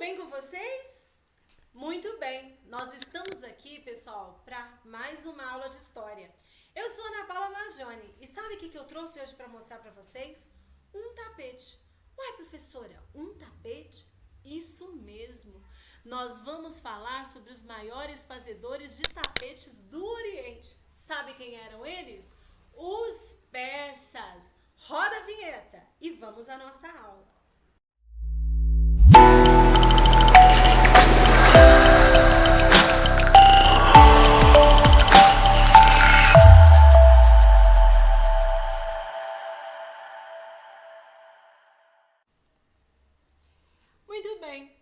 bem com vocês? Muito bem, nós estamos aqui, pessoal, para mais uma aula de história. Eu sou Ana Paula Majoni e sabe o que eu trouxe hoje para mostrar para vocês? Um tapete. Ué, professora, um tapete? Isso mesmo. Nós vamos falar sobre os maiores fazedores de tapetes do Oriente. Sabe quem eram eles? Os persas. Roda a vinheta e vamos à nossa aula. Muito bem,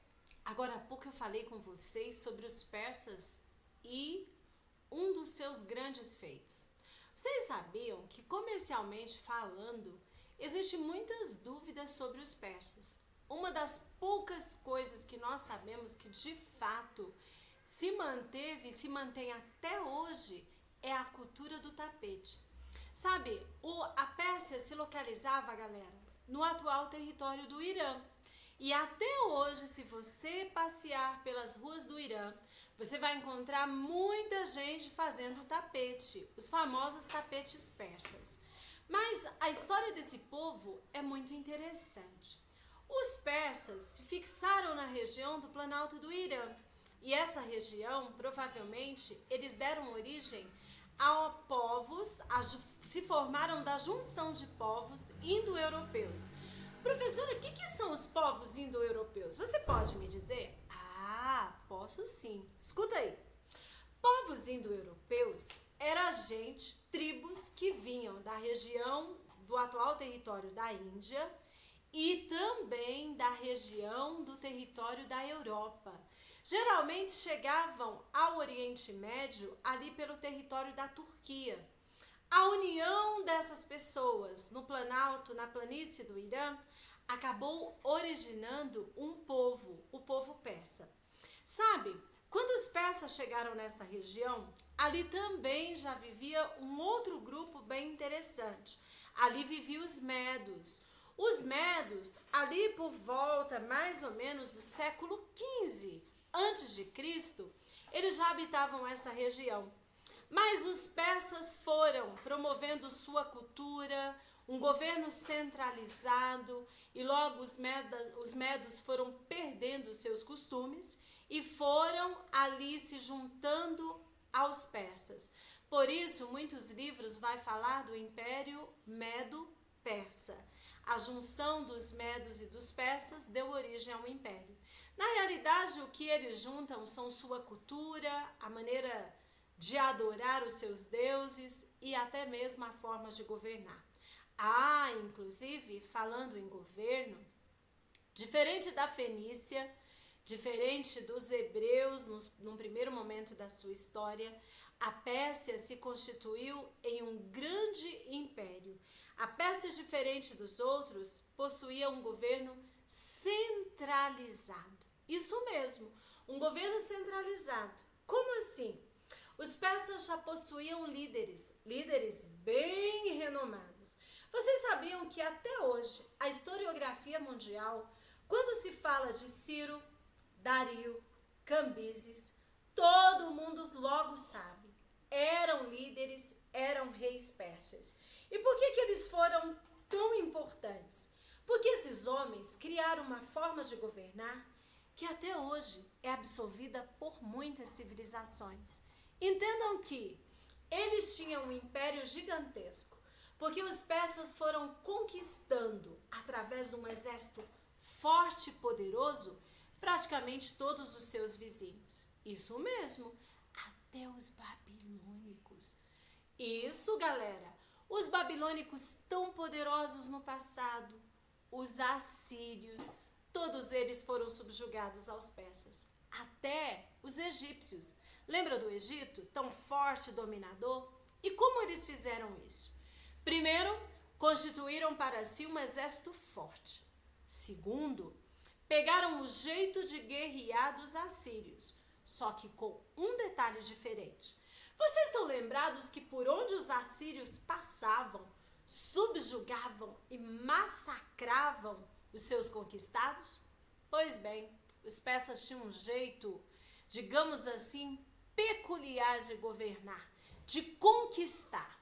agora há pouco eu falei com vocês sobre os persas e um dos seus grandes feitos. Vocês sabiam que, comercialmente falando, existem muitas dúvidas sobre os persas. Uma das poucas coisas que nós sabemos que de fato se manteve e se mantém até hoje é a cultura do tapete. Sabe, a Pérsia se localizava, galera, no atual território do Irã. E até hoje, se você passear pelas ruas do Irã, você vai encontrar muita gente fazendo tapete, os famosos tapetes persas. Mas a história desse povo é muito interessante. Os persas se fixaram na região do Planalto do Irã. E essa região, provavelmente, eles deram origem a povos, se formaram da junção de povos indo-europeus. Professora, o que são os povos indo-europeus? Você pode me dizer? Ah, posso sim. Escuta aí. Povos indo-europeus era gente, tribos que vinham da região do atual território da Índia e também da região do território da Europa. Geralmente chegavam ao Oriente Médio ali pelo território da Turquia. A união dessas pessoas no Planalto, na planície do Irã, acabou originando um povo, o povo persa. Sabe, quando os persas chegaram nessa região, ali também já vivia um outro grupo bem interessante. Ali viviam os medos. Os medos, ali por volta mais ou menos do século XV antes de Cristo, eles já habitavam essa região. Mas os persas foram promovendo sua cultura, um governo centralizado, e logo os medos foram perdendo seus costumes e foram ali se juntando aos persas. Por isso, muitos livros vai falar do Império Medo-Persa. A junção dos medos e dos persas deu origem ao império. Na realidade, o que eles juntam são sua cultura, a maneira de adorar os seus deuses e até mesmo a forma de governar. Inclusive, falando em governo, diferente da Fenícia, diferente dos hebreus num primeiro momento da sua história, a Pérsia se constituiu em um grande império. A Pérsia, diferente dos outros, possuía um governo centralizado. Isso mesmo, um governo centralizado. Como assim? Os persas já possuíam líderes bem renomados. Vocês sabiam que até hoje a historiografia mundial, quando se fala de Ciro, Dario, Cambises, todo mundo logo sabe. Eram líderes, eram reis persas. E por que eles foram tão importantes? Porque esses homens criaram uma forma de governar que até hoje é absorvida por muitas civilizações. Entendam que eles tinham um império gigantesco, porque os persas foram conquistando, através de um exército forte e poderoso, praticamente todos os seus vizinhos. Isso mesmo, até os babilônicos. Isso, galera, os babilônicos tão poderosos no passado, os assírios, todos eles foram subjugados aos persas, até os egípcios. Lembra do Egito, tão forte e dominador? E como eles fizeram isso? Primeiro, constituíram para si um exército forte. Segundo, pegaram o jeito de guerrear dos assírios, só que com um detalhe diferente. Vocês estão lembrados que por onde os assírios passavam, subjugavam e massacravam os seus conquistados? Pois bem, Os persas tinham um jeito, digamos assim, peculiar de governar, de conquistar.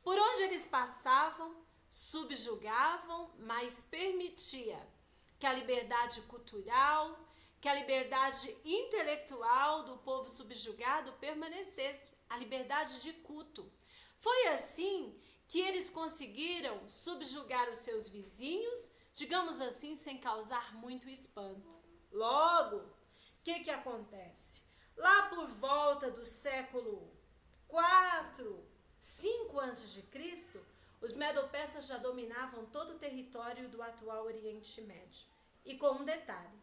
Por onde eles passavam, subjugavam, mas permitia que a liberdade cultural, que a liberdade intelectual do povo subjugado permanecesse, a liberdade de culto. Foi assim que eles conseguiram subjugar os seus vizinhos, digamos assim, sem causar muito espanto. Logo, o que acontece? Lá por volta do século 4, 5 a.C., os medo-persas já dominavam todo o território do atual Oriente Médio. E com um detalhe,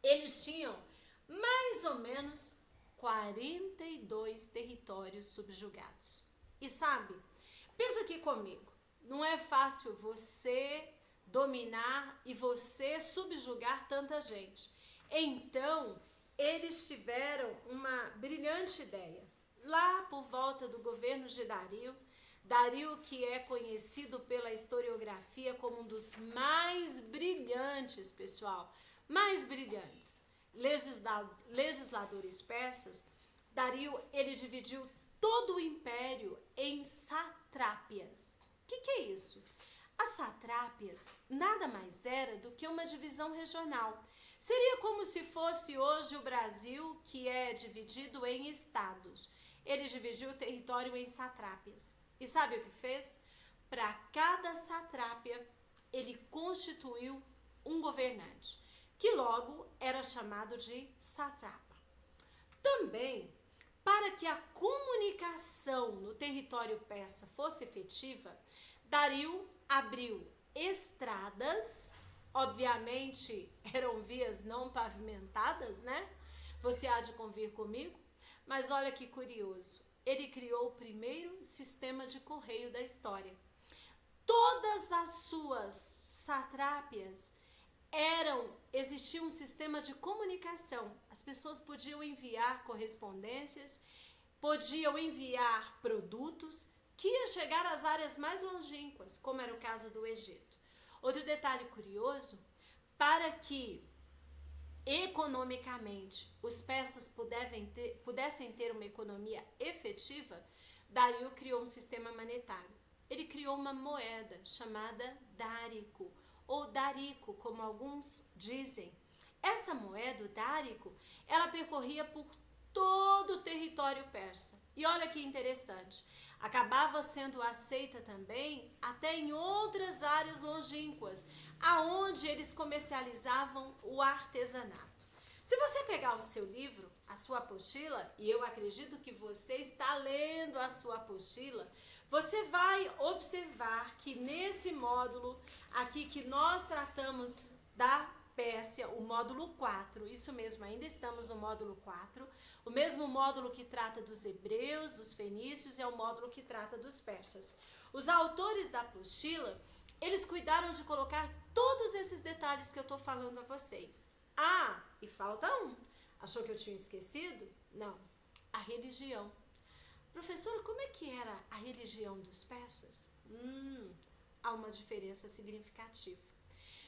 eles tinham mais ou menos 42 territórios subjugados. E sabe, pensa aqui comigo, não é fácil você dominar e você subjugar tanta gente. Então, eles tiveram uma brilhante ideia. Lá por volta do governo de Dario, que é conhecido pela historiografia como um dos mais brilhantes, pessoal, mais brilhantes legisladores persas, Dario, ele dividiu todo o império em satrápias. O que é isso? As satrápias nada mais era do que uma divisão regional. Seria como se fosse hoje o Brasil, que é dividido em estados. Ele dividiu o território em satrápias. E sabe o que fez? Para cada satrápia, ele constituiu um governante, que logo era chamado de satrapa. Também, para que a comunicação no território persa fosse efetiva, Dario abriu estradas, obviamente eram vias não pavimentadas, né? Você há de convir comigo, mas olha que curioso, ele criou o primeiro sistema de correio da história. Todas as suas satrápias existia um sistema de comunicação. As pessoas podiam enviar correspondências, podiam enviar produtos que iam chegar às áreas mais longínquas, como era o caso do Egito. Outro detalhe curioso, para que economicamente os persas pudessem ter uma economia efetiva, Dario criou um sistema monetário. Ele criou uma moeda chamada dárico, ou darico, como alguns dizem. Essa moeda, o dárico, ela percorria por todo o território persa. E olha que interessante, acabava sendo aceita também até em outras áreas longínquas, aonde eles comercializavam o artesanato. Se você pegar o seu livro, a sua apostila, e eu acredito que você está lendo a sua apostila, você vai observar que nesse módulo aqui que nós tratamos da Pérsia, o módulo 4, isso mesmo, ainda estamos no módulo 4, o mesmo módulo que trata dos hebreus, dos fenícios, é o módulo que trata dos persas. Os autores da apostila, eles cuidaram de colocar todos esses detalhes que eu estou falando a vocês. Ah, e falta um. Achou que eu tinha esquecido? Não. A religião. Professora, como é que era a religião dos persas? Há uma diferença significativa.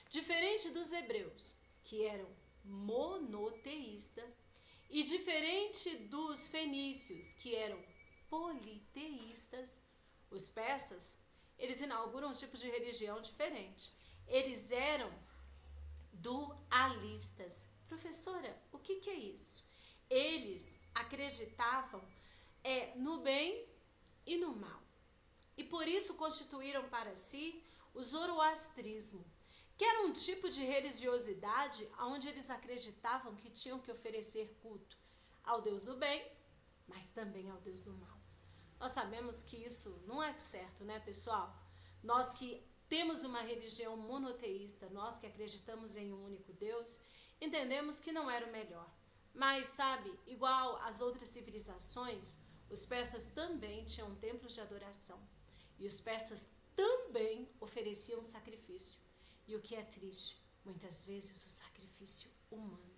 Diferente dos hebreus, que eram monoteístas, e diferente dos fenícios, que eram politeístas, os persas, eles inauguram um tipo de religião diferente. Eles eram dualistas. Professora, o que é isso? Eles acreditavam no bem e no mal. E por isso constituíram para si o zoroastrismo, que era um tipo de religiosidade onde eles acreditavam que tinham que oferecer culto ao Deus do bem, mas também ao Deus do mal. Nós sabemos que isso não é certo, né, pessoal? Nós que temos uma religião monoteísta, nós que acreditamos em um único Deus, entendemos que não era o melhor. Mas, sabe, igual às outras civilizações, os persas também tinham templos de adoração. E os persas também ofereciam sacrifício. E o que é triste, muitas vezes o sacrifício humano.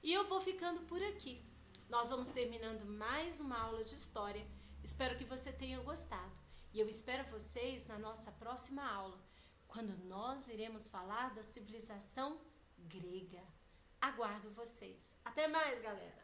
E eu vou ficando por aqui. Nós vamos terminando mais uma aula de história. Espero que você tenha gostado. E eu espero vocês na nossa próxima aula, quando nós iremos falar da civilização grega. Aguardo vocês. Até mais, galera!